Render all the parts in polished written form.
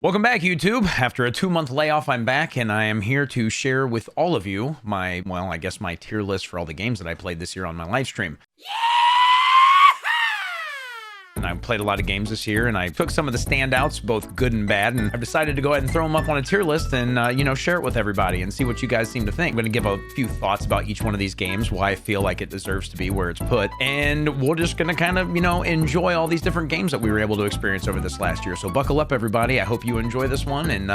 Welcome back, YouTube. After a 2-month layoff, I'm back, and I am here to share with all of you my, well, I guess my tier list for all the games that I played this year on my live stream. And I played a lot of games this year, and I took some of the standouts, both good and bad, and I've decided to go ahead and throw them up on a tier list and, share it with everybody and see what you guys seem to think. I'm going to give a few thoughts about each one of these games, why I feel like it deserves to be where it's put, and we're just going to kind of, enjoy all these different games that we were able to experience over this last year. So buckle up, everybody. I hope you enjoy this one, and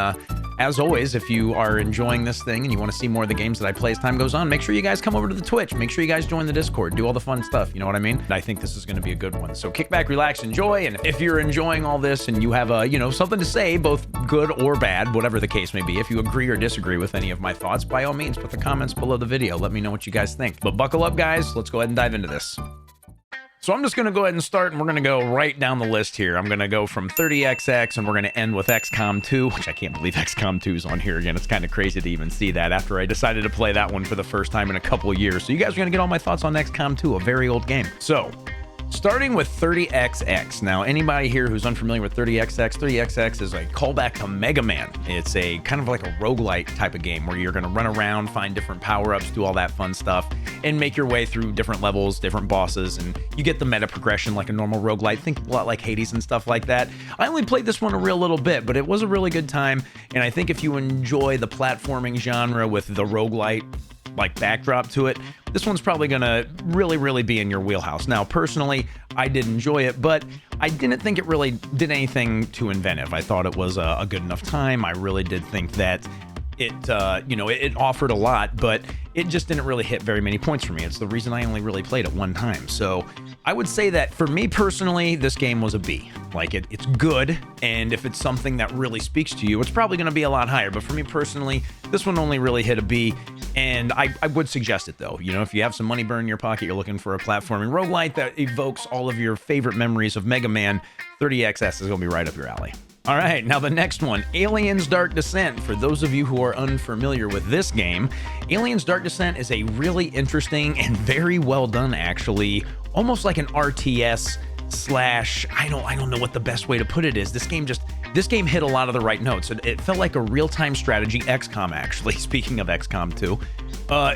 as always, if you are enjoying this thing and you want to see more of the games that I play as time goes on, make sure you guys come over to the Twitch. Make sure you guys join the Discord. Do all the fun stuff. You know what I mean? I think this is going to be a good one. So kick back, relax, enjoy. And if you're enjoying all this and you have something to say, both good or bad, whatever the case may be, if you agree or disagree with any of my thoughts, by all means, put the comments below the video. Let me know what you guys think. But buckle up, guys. Let's go ahead and dive into this. So I'm just going to go ahead and start, and we're going to go right down the list here. I'm going to go from 30XX, and we're going to end with XCOM 2, which I can't believe XCOM 2 is on here again. It's kind of crazy to even see that after I decided to play that one for the first time in a couple of years. So you guys are going to get all my thoughts on XCOM 2, a very old game. So starting with 30XX. Now, anybody here who's unfamiliar with 30XX, 30XX is a callback to Mega Man. It's a kind of like a roguelite type of game where you're going to run around, find different power-ups, do all that fun stuff, and make your way through different levels, different bosses, and you get the meta progression like a normal roguelite. Think a lot like Hades and stuff like that. I only played this one a real little bit, but it was a really good time, and I think if you enjoy the platforming genre with the roguelite like backdrop to it, this one's probably gonna really be in your wheelhouse. Now, personally, I did enjoy it, but I didn't think it really did anything too inventive. I thought it was a good enough time. I really did think that it offered a lot, but it just didn't really hit very many points for me. It's the reason I only really played it one time. So I would say that for me personally, this game was a B. Like it's good, and if it's something that really speaks to you, it's probably going to be a lot higher. But for me personally, this one only really hit a B, and I would suggest it though. If you have some money burn in your pocket, you're looking for a platforming roguelite that evokes all of your favorite memories of Mega Man, 30XX is going to be right up your alley. All right, now the next one, Aliens Dark Descent. For those of you who are unfamiliar with this game, Aliens Dark Descent is a really interesting and very well done, actually, almost like an RTS slash, I don't know what the best way to put it is. This game hit a lot of the right notes. It felt like a real-time strategy XCOM, actually, speaking of XCOM 2.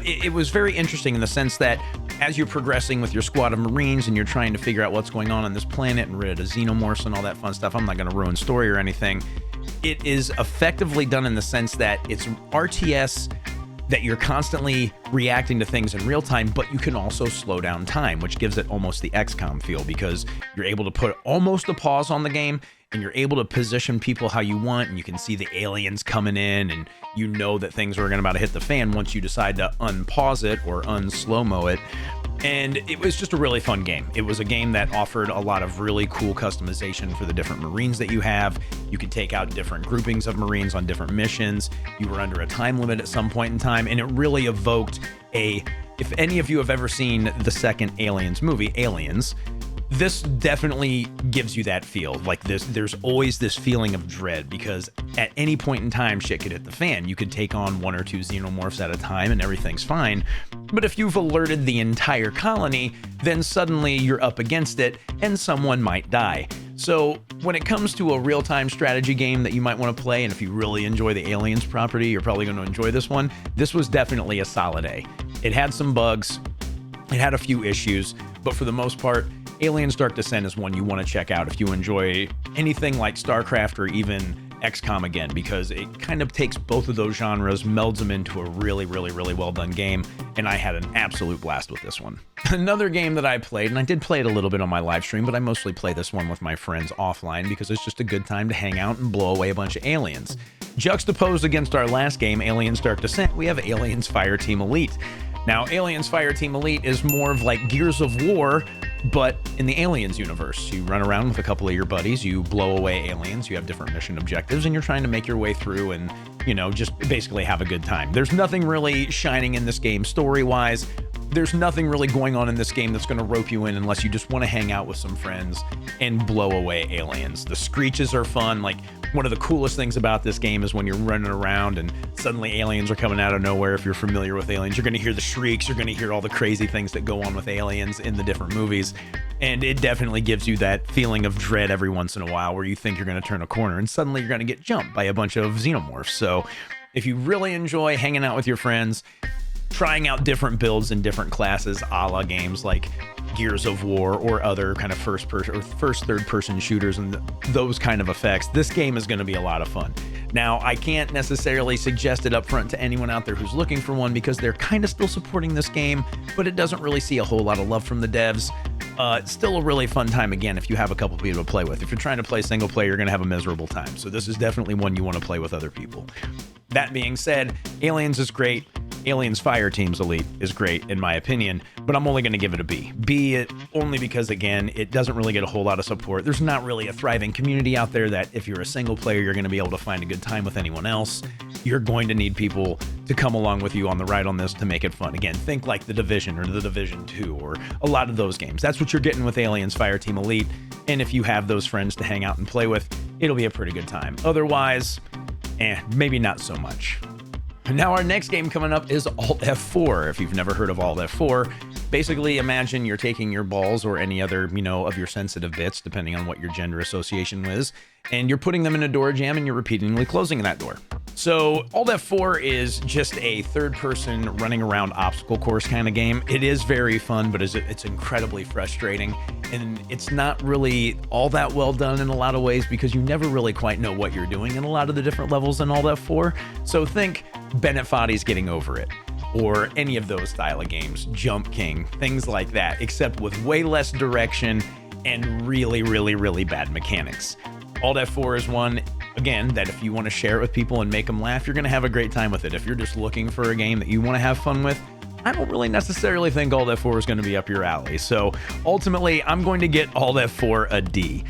It was very interesting in the sense that as you're progressing with your squad of Marines and you're trying to figure out what's going on this planet and rid of xenomorphs and all that fun stuff, I'm not going to ruin story or anything. It is effectively done in the sense that it's RTS that you're constantly reacting to things in real time, but you can also slow down time, which gives it almost the XCOM feel because you're able to put almost a pause on the game and you're able to position people how you want, and you can see the aliens coming in, and you know that things are about to hit the fan once you decide to unpause it or unslow-mo it. And it was just a really fun game. It was a game that offered a lot of really cool customization for the different Marines that you have. You could take out different groupings of Marines on different missions. You were under a time limit at some point in time, and it really evoked if any of you have ever seen the second Aliens movie, Aliens, this definitely gives you that feel. Like there's always this feeling of dread because at any point in time, shit could hit the fan. You could take on 1 or 2 xenomorphs at a time and everything's fine. But if you've alerted the entire colony, then suddenly you're up against it and someone might die. So when it comes to a real-time strategy game that you might want to play, and if you really enjoy the Aliens property, you're probably going to enjoy this one. This was definitely a solid A. It had some bugs, it had a few issues, but for the most part, Aliens Dark Descent is one you want to check out if you enjoy anything like StarCraft or even XCOM again, because it kind of takes both of those genres, melds them into a really well done game, and I had an absolute blast with this one. Another game that I played, and I did play it a little bit on my live stream, but I mostly play this one with my friends offline because it's just a good time to hang out and blow away a bunch of aliens. Juxtaposed against our last game, Aliens Dark Descent, we have Aliens Fireteam Elite. Now, Aliens Fireteam Elite is more of like Gears of War, but in the Aliens universe. You run around with a couple of your buddies, you blow away aliens, you have different mission objectives, and you're trying to make your way through and, just basically have a good time. There's nothing really shining in this game story-wise. There's nothing really going on in this game that's going to rope you in unless you just want to hang out with some friends and blow away aliens. The screeches are fun. Like, one of the coolest things about this game is when you're running around and suddenly aliens are coming out of nowhere. If you're familiar with aliens, you're going to hear the shrieks, you're going to hear all the crazy things that go on with aliens in the different movies. And it definitely gives you that feeling of dread every once in a while where you think you're going to turn a corner and suddenly you're going to get jumped by a bunch of xenomorphs. So if you really enjoy hanging out with your friends, trying out different builds in different classes, a la games like Gears of War or other kind of third person shooters and those kind of effects, this game is going to be a lot of fun. Now, I can't necessarily suggest it up front to anyone out there who's looking for one because they're kind of still supporting this game, but it doesn't really see a whole lot of love from the devs. It's still a really fun time, again, if you have a couple people to play with. If you're trying to play single player, you're going to have a miserable time. So this is definitely one you want to play with other people. That being said, Aliens is great. Aliens Fireteam's Elite is great, in my opinion, but I'm only going to give it a B. B it only because, again, it doesn't really get a whole lot of support. There's not really a thriving community out there that if you're a single player, you're going to be able to find a good time with anyone else. You're going to need people to come along with you on the ride on this to make it fun. Again, think like The Division or The Division 2 or a lot of those games. That's what you're getting with Aliens Fireteam Elite, and if you have those friends to hang out and play with, it'll be a pretty good time. Otherwise, maybe not so much. Now our next game coming up is Alt F4. If you've never heard of Alt F4, basically imagine you're taking your balls or any other, of your sensitive bits, depending on what your gender association is, and you're putting them in a door jamb and you're repeatedly closing that door. So Alt F4 is just a third-person running around obstacle course kind of game. It is very fun, but it's incredibly frustrating, and it's not really all that well done in a lot of ways because you never really quite know what you're doing in a lot of the different levels in Alt F4. So think Bennett Foddy's Getting Over It, or any of those style of games, Jump King, things like that, except with way less direction and really, really, really bad mechanics. Alt F4 is one, again, that if you want to share it with people and make them laugh, you're going to have a great time with it. If you're just looking for a game that you want to have fun with, I don't really necessarily think Alt F4 is going to be up your alley. So ultimately, I'm going to get Alt F4 a D.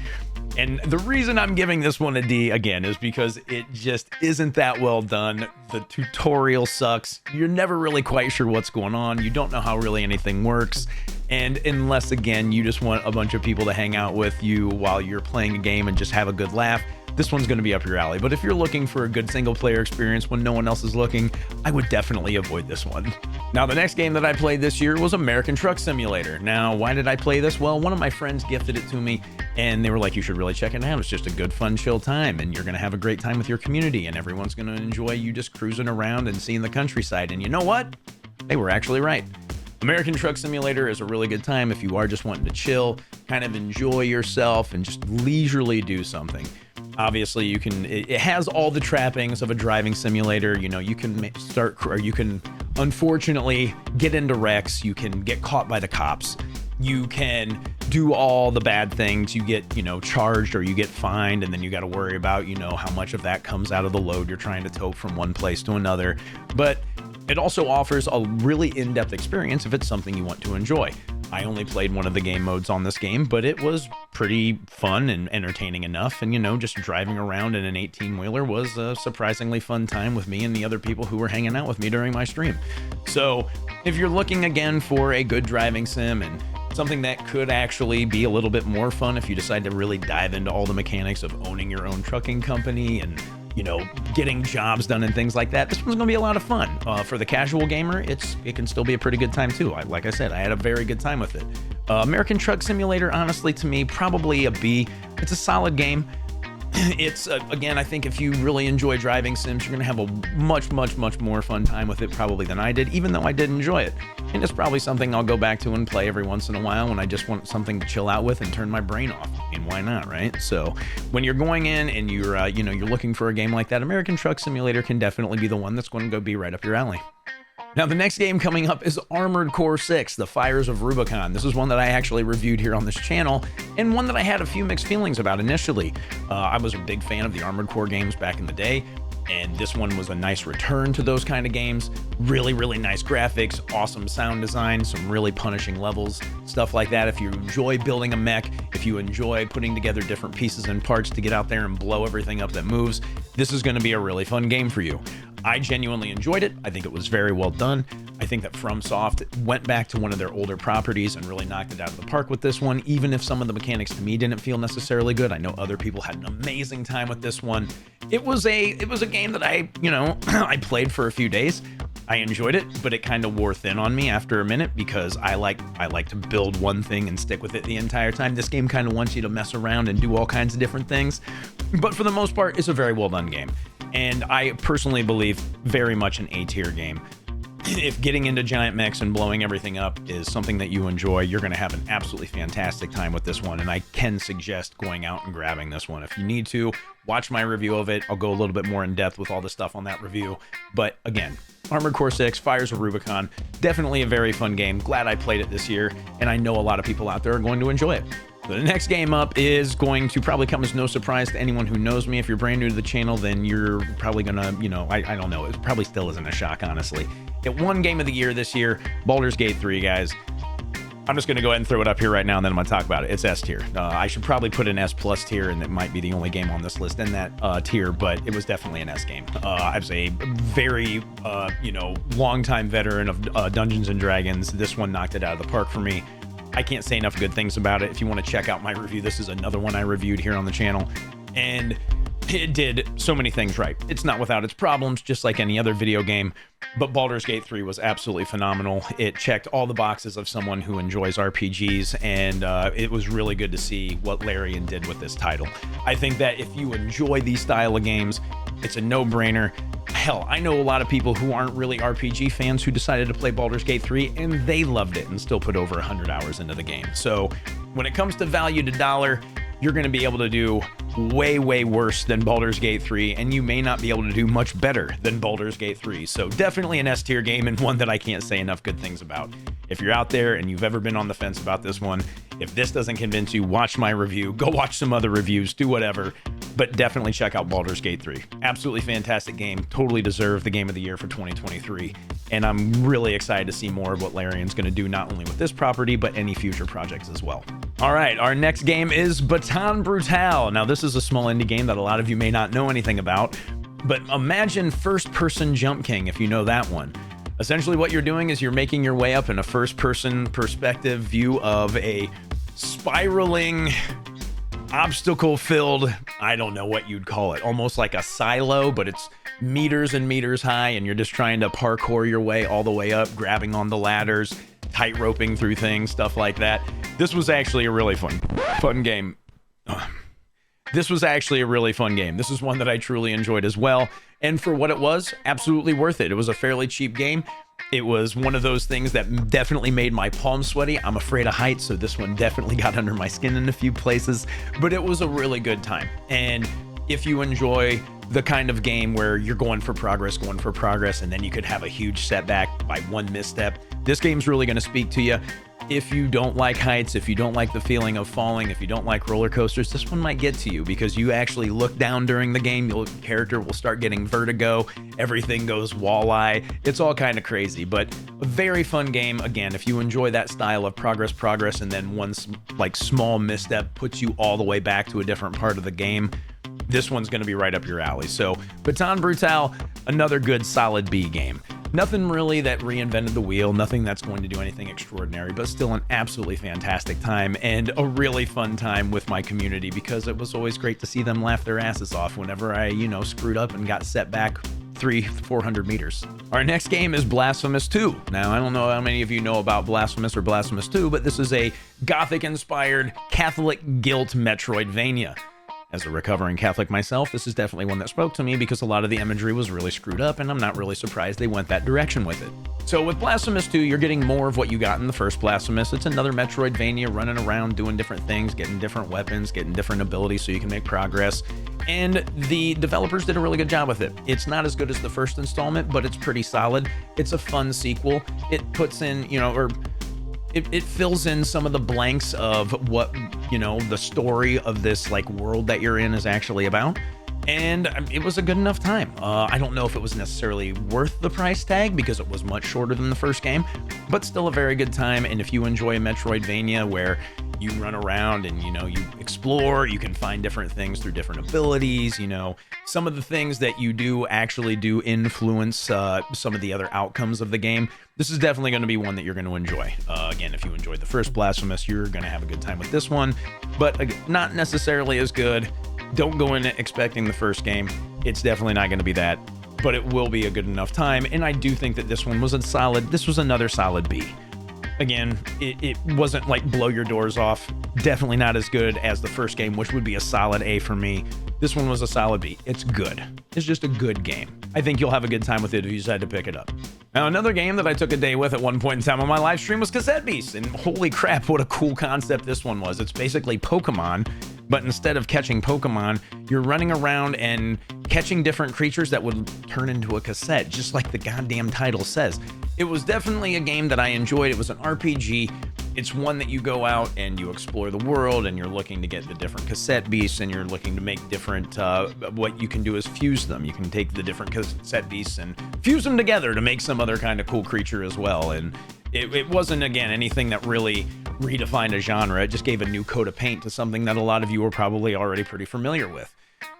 And the reason I'm giving this one a D, again, is because it just isn't that well done. The tutorial sucks. You're never really quite sure what's going on. You don't know how really anything works. And unless, again, you just want a bunch of people to hang out with you while you're playing a game and just have a good laugh, this one's going to be up your alley. But if you're looking for a good single player experience when no one else is looking, I would definitely avoid this one. Now, the next game that I played this year was American Truck Simulator. Now, why did I play this? Well, one of my friends gifted it to me, and they were like, you should really check it out. It's just a good, fun, chill time, and you're going to have a great time with your community, and everyone's going to enjoy you just cruising around and seeing the countryside. And you know what? They were actually right. American Truck Simulator is a really good time if you are just wanting to chill, kind of enjoy yourself, and just leisurely do something. Obviously, it has all the trappings of a driving simulator. You can you can unfortunately get into wrecks. You can get caught by the cops. You can do all the bad things. You get, charged or you get fined, and then you got to worry about, how much of that comes out of the load you're trying to tow from one place to another. But it also offers a really in-depth experience if it's something you want to enjoy. I only played one of the game modes on this game, but it was pretty fun and entertaining enough. And, just driving around in an 18-wheeler was a surprisingly fun time with me and the other people who were hanging out with me during my stream. So if you're looking again for a good driving sim and something that could actually be a little bit more fun if you decide to really dive into all the mechanics of owning your own trucking company and getting jobs done and things like that, this one's gonna be a lot of fun. For the casual gamer, it can still be a pretty good time too. Like I said, I had a very good time with it. American Truck Simulator, honestly, to me, probably a B. It's a solid game. It's again, I think if you really enjoy driving sims, you're gonna have a much, much, much more fun time with it probably than I did, even though I did enjoy it. And it's probably something I'll go back to and play every once in a while when I just want something to chill out with and turn my brain off. And why not, right? So when you're going in and you're you're looking for a game like that, American Truck Simulator can definitely be the one that's going to go be right up your alley. Now, the next game coming up is Armored Core 6, The Fires of Rubicon. This is one that I actually reviewed here on this channel, and one that I had a few mixed feelings about initially. I was a big fan of the Armored Core games back in the day, and this one was a nice return to those kind of games. Really, really nice graphics, awesome sound design, some really punishing levels, stuff like that. If you enjoy building a mech, if you enjoy putting together different pieces and parts to get out there and blow everything up that moves, this is going to be a really fun game for you. I genuinely enjoyed it. I think it was very well done. I think that FromSoft went back to one of their older properties and really knocked it out of the park with this one, even if some of the mechanics to me didn't feel necessarily good. I know other people had an amazing time with this one. It was a game that I played for a few days. I enjoyed it, but it kind of wore thin on me after a minute because I like to build one thing and stick with it the entire time. This game kind of wants you to mess around and do all kinds of different things, but for the most part, it's a very well done game. And I personally believe very much an A-tier game. If getting into giant mechs and blowing everything up is something that you enjoy, you're going to have an absolutely fantastic time with this one, and I can suggest going out and grabbing this one. If you need to, watch my review of it. I'll go a little bit more in depth with all the stuff on that review, but again, Armored Core 6, Fires of Rubicon, definitely a very fun game. Glad I played it this year, and I know a lot of people out there are going to enjoy it. So the next game up is going to probably come as no surprise to anyone who knows me. If you're brand new to the channel, then you're probably gonna, I don't know, it probably still isn't a shock, honestly. It won Game of the Year this year, Baldur's Gate 3, guys. I'm just gonna go ahead and throw it up here right now, and then I'm gonna talk about it. It's S tier. I should probably put an S plus tier, and it might be the only game on this list in that tier, but it was definitely an S game. I was a very, long-time veteran of Dungeons and Dragons. This one knocked it out of the park for me. I can't say enough good things about it. If you want to check out my review, this is another one I reviewed here on the channel, and it did so many things right. It's not without its problems, just like any other video game, but Baldur's Gate 3 was absolutely phenomenal. It checked all the boxes of someone who enjoys RPGs, and it was really good to see what Larian did with this title. I think that if you enjoy these style of games, it's a no-brainer. Hell, I know a lot of people who aren't really RPG fans who decided to play Baldur's Gate 3, and they loved it and still put over 100 hours into the game. So when it comes to value to dollar, you're going to be able to do way, way worse than Baldur's Gate 3, and you may not be able to do much better than Baldur's Gate 3. So definitely an S tier game, and one that I can't say enough good things about. If you're out there and you've ever been on the fence about this one, if this doesn't convince you, watch my review, go watch some other reviews, do whatever, but definitely check out Baldur's Gate 3. Absolutely fantastic game, totally deserved the Game of the Year for 2023, and I'm really excited to see more of what Larian's going to do, not only with this property, but any future projects as well. All right, our next game is Beton Brutal. Now, this is a small indie game that a lot of you may not know anything about, but imagine first-person Jump King, if you know that one. Essentially, what you're doing is you're making your way up in a first-person perspective view of a spiraling, obstacle-filled, I don't know what you'd call it, almost like a silo, but it's meters and meters high, and you're just trying to parkour your way all the way up, grabbing on the ladders, tight roping through things, stuff like that. This was actually a really fun game. This was actually a really fun game. This is one that I truly enjoyed as well. And for what it was, absolutely worth it. It was a fairly cheap game. It was one of those things that definitely made my palms sweaty. I'm afraid of heights, so this one definitely got under my skin in a few places, but it was a really good time. And if you enjoy the kind of game where you're going for progress, and then you could have a huge setback by one misstep, this game's really going to speak to you. If you don't like heights, if you don't like the feeling of falling, if you don't like roller coasters, this one might get to you because you actually look down during the game, your character will start getting vertigo, everything goes walleye, it's all kind of crazy, but a very fun game. Again, if you enjoy that style of progress, and then one like small misstep puts you all the way back to a different part of the game, this one's going to be right up your alley. So Beton Brutal, another good solid B game. Nothing really that reinvented the wheel, nothing that's going to do anything extraordinary, but still an absolutely fantastic time and a really fun time with my community because it was always great to see them laugh their asses off whenever I, screwed up and got set back 300-400 meters. Our next game is Blasphemous 2. Now, I don't know how many of you know about Blasphemous or Blasphemous 2, but this is a Gothic-inspired Catholic guilt Metroidvania. As a recovering Catholic myself, this is definitely one that spoke to me because a lot of the imagery was really screwed up, and I'm not really surprised they went that direction with it. So with Blasphemous 2, you're getting more of what you got in the first Blasphemous. It's another Metroidvania, running around, doing different things, getting different weapons, getting different abilities so you can make progress. And the developers did a really good job with it. It's not as good as the first installment, but it's pretty solid. It's a fun sequel. It puts in, it fills in some of the blanks of what, the story of this world that you're in is actually about. And it was a good enough time. I don't know if it was necessarily worth the price tag because it was much shorter than the first game, but still a very good time. And if you enjoy a Metroidvania where you run around and, you explore, you can find different things through different abilities, some of the things that you do actually do influence some of the other outcomes of the game. This is definitely going to be one that you're going to enjoy. Again, if you enjoyed the first Blasphemous, you're going to have a good time with this one, but again, not necessarily as good. Don't go in expecting the first game. It's definitely not going to be that. but it will be a good enough time. And I do think that this was another solid B. Again, it wasn't like blow your doors off. Definitely not as good as the first game, which would be a solid A for me. This one was a solid B. It's good. It's just a good game. I think you'll have a good time with it if you decide to pick it up. Now, another game that I took a day with at one point in time on my live stream was Cassette Beasts, and holy crap, what a cool concept this one was. It's basically Pokemon, but instead of catching Pokemon, you're running around and catching different creatures that would turn into a cassette, just like the goddamn title says. It was definitely a game that I enjoyed. It was an RPG. It's one that you go out and you explore the world, and you're looking to get the different cassette beasts, and you're looking to make different, what you can do is fuse them. You can take the different cassette beasts and fuse them together to make some other kind of cool creature as well. And it wasn't, again, anything that really redefined a genre. It just gave a new coat of paint to something that a lot of you are probably already pretty familiar with.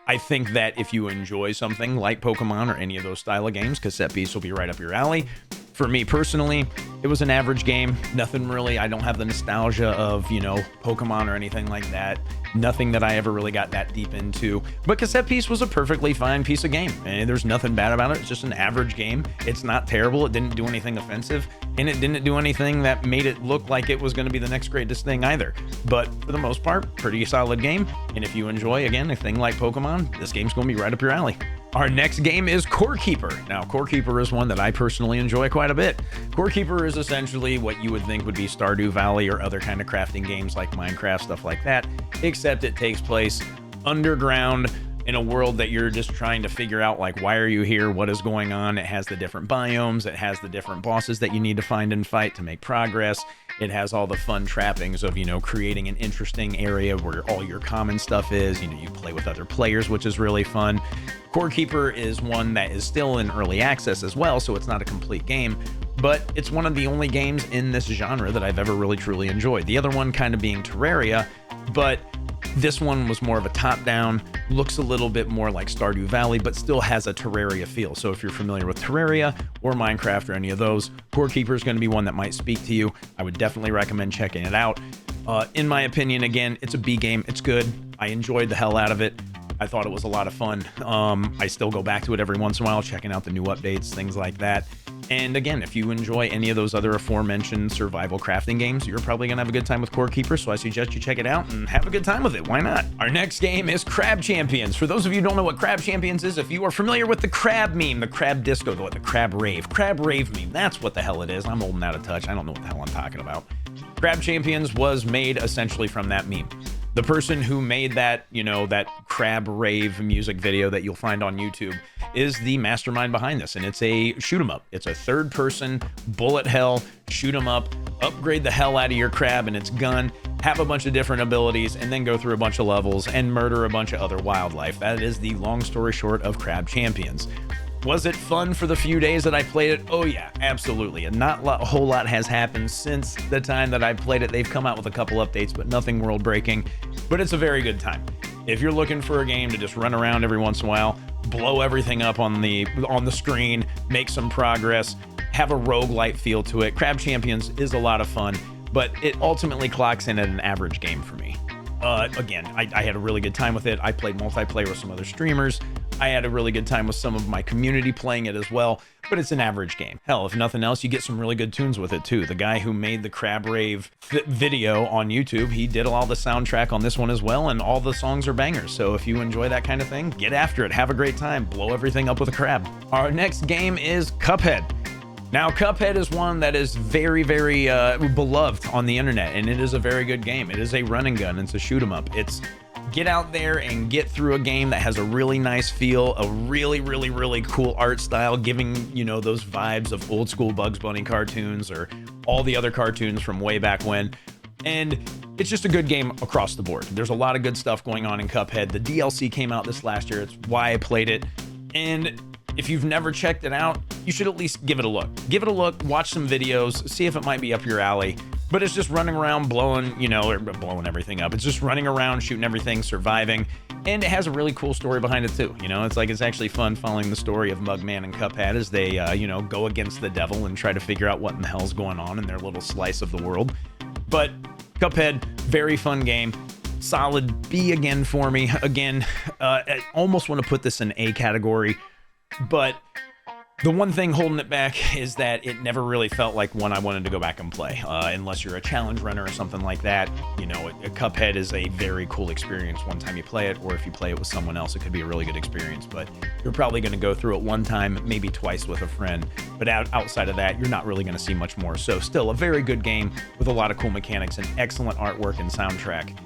I think that if you enjoy something like Pokemon or any of those style of games, Cassette Beasts will be right up your alley. For me personally, it was an average game. Nothing really, I don't have the nostalgia of, you know, Pokemon or anything like that. Nothing that I ever really got that deep into. But Cassette Beasts was a perfectly fine piece of game, and there's nothing bad about it. It's just an average game. It's not terrible. It didn't do anything offensive, and it didn't do anything that made it look like it was going to be the next greatest thing either. But for the most part, pretty solid game. And if you enjoy, again, a thing like Pokemon, this game's going to be right up your alley. Our next game is Core Keeper. Now, Core Keeper is one that I personally enjoy quite a bit. Core Keeper is essentially what you would think would be Stardew Valley or other kind of crafting games like Minecraft, stuff like that, except it takes place underground in a world that you're just trying to figure out, like, why are you here? What is going on? It has the different biomes. It has the different bosses that you need to find and fight to make progress. It has all the fun trappings of, you know, creating an interesting area where all your common stuff is. You know, you play with other players, which is really fun. Core Keeper is one that is still in early access as well, so it's not a complete game, but it's one of the only games in this genre that I've ever really truly enjoyed. The other one kind of being Terraria, but this one was more of a top-down, looks a little bit more like Stardew Valley, but still has a Terraria feel. So if you're familiar with Terraria or Minecraft or any of those, Core Keeper is going to be one that might speak to you. I would definitely recommend checking it out. In my opinion, again, it's a B game. It's good. I enjoyed the hell out of it. I thought it was a lot of fun. I still go back to it every once in a while, checking out the new updates, things like that. And again, if you enjoy any of those other aforementioned survival crafting games, you're probably going to have a good time with Core Keeper, so I suggest you check it out and have a good time with it. Why not? Our next game is Crab Champions. For those of you who don't know what Crab Champions is, if you are familiar with the crab meme, the crab disco, the crab rave meme, that's what the hell it is. I'm old and out of touch. I don't know what the hell I'm talking about. Crab Champions was made essentially from that meme. The person who made that, you know, that crab rave music video that you'll find on YouTube is the mastermind behind this, and it's a shoot 'em up. It's a third-person bullet hell shoot 'em up. Upgrade the hell out of your crab and its gun, have a bunch of different abilities, and then go through a bunch of levels and murder a bunch of other wildlife. That is the long story short of Crab Champions. Was it fun for the few days that I played it? Oh yeah, absolutely. And a whole lot has happened since the time that I played it. They've come out with a couple updates, but nothing world breaking. But it's a very good time. If you're looking for a game to just run around every once in a while, blow everything up on the screen, make some progress, have a roguelite feel to it, Crab Champions is a lot of fun, but it ultimately clocks in at an average game for me. Again, I had a really good time with it. I played multiplayer with some other streamers. I had a really good time with some of my community playing it as well, but it's an average game. Hell, if nothing else, you get some really good tunes with it too. The guy who made the Crab Rave video on YouTube, he did all the soundtrack on this one as well, and all the songs are bangers. So if you enjoy that kind of thing, get after it, have a great time, blow everything up with a crab. Our next game is CupHead. Now, CupHead is one that is very, very beloved on the internet, and it is a very good game. It is a run and gun. It's a shoot 'em up. It's get out there and get through a game that has a really nice feel, a really, really, really cool art style, giving, you know, those vibes of old school Bugs Bunny cartoons or all the other cartoons from way back when. And it's just a good game across the board. There's a lot of good stuff going on in CupHead. The DLC came out this last year. It's why I played it. And if you've never checked it out, you should at least give it a look. Give it a look, watch some videos, see if it might be up your alley. But it's just running around blowing, you know, or blowing everything up. It's just running around, shooting everything, surviving. And it has a really cool story behind it too. You know, it's actually fun following the story of Mugman and CupHead as they, you know, go against the devil and try to figure out what in the hell's going on in their little slice of the world. But CupHead, very fun game. Solid B again for me. Again, I almost want to put this in A category. But the one thing holding it back is that it never really felt like one I wanted to go back and play, unless you're a challenge runner or something like that. You know, a CupHead is a very cool experience one time you play it, or if you play it with someone else, it could be a really good experience. But you're probably going to go through it one time, maybe twice with a friend. But outside of that, you're not really going to see much more. So still a very good game with a lot of cool mechanics and excellent artwork and soundtrack.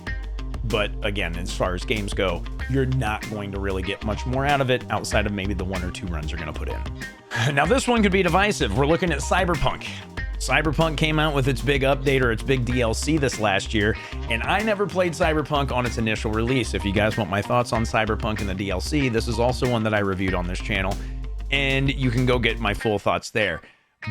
But again, as far as games go, you're not going to really get much more out of it outside of maybe the 1 or 2 runs you're going to put in. Now, this one could be divisive. We're looking at Cyberpunk. Cyberpunk came out with its big update or its big DLC this last year, and I never played Cyberpunk on its initial release. If you guys want my thoughts on Cyberpunk and the DLC, this is also one that I reviewed on this channel, and you can go get my full thoughts there.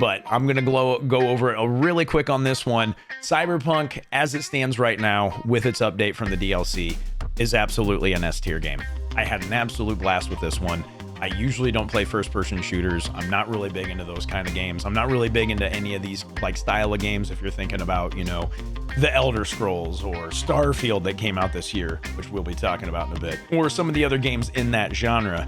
But I'm going to go over it really quick on this one. Cyberpunk, as it stands right now, with its update from the DLC, is absolutely an S-tier game. I had an absolute blast with this one. I usually don't play first-person shooters. I'm not really big into those kind of games. I'm not really big into any of these like style of games if you're thinking about, you know, the Elder Scrolls or Starfield that came out this year, which we'll be talking about in a bit, or some of the other games in that genre.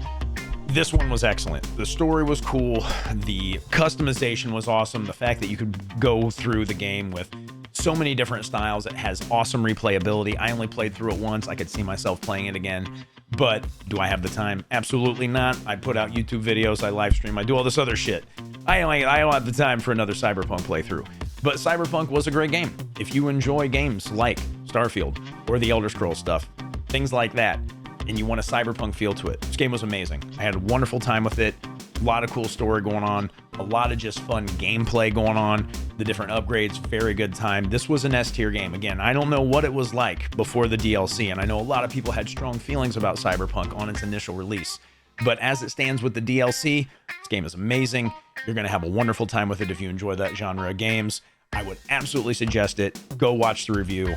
This one was excellent. The story was cool. The customization was awesome. The fact that you could go through the game with so many different styles. It has awesome replayability. I only played through it once. I could see myself playing it again. But do I have the time? Absolutely not. I put out YouTube videos. I live stream. I do all this other shit. I don't have the time for another Cyberpunk playthrough. But Cyberpunk was a great game. If you enjoy games like Starfield or the Elder Scrolls stuff, things like that, and you want a Cyberpunk feel to it, this game was amazing. I had a wonderful time with it. A lot of cool story going on, a lot of just fun gameplay going on, the different upgrades, very good time. This was an S-tier game. Again, I don't know what it was like before the DLC, and I know a lot of people had strong feelings about Cyberpunk on its initial release. But as it stands with the DLC, this game is amazing. You're going to have a wonderful time with it if you enjoy that genre of games. I would absolutely suggest it. Go watch the review.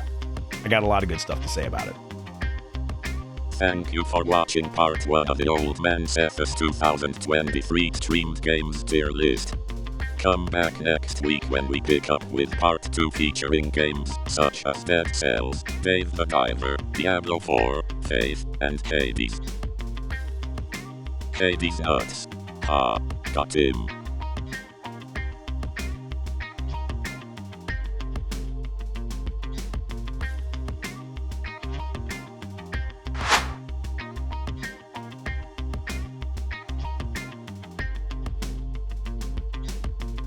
I got a lot of good stuff to say about it. Thank you for watching part 1 of the Old Man's FS 2023 streamed games tier list. Come back next week when we pick up with part 2 featuring games such as Dead Cells, Dave the Diver, Diablo 4, Faith, and Hades. Hades nuts. Ha, got him.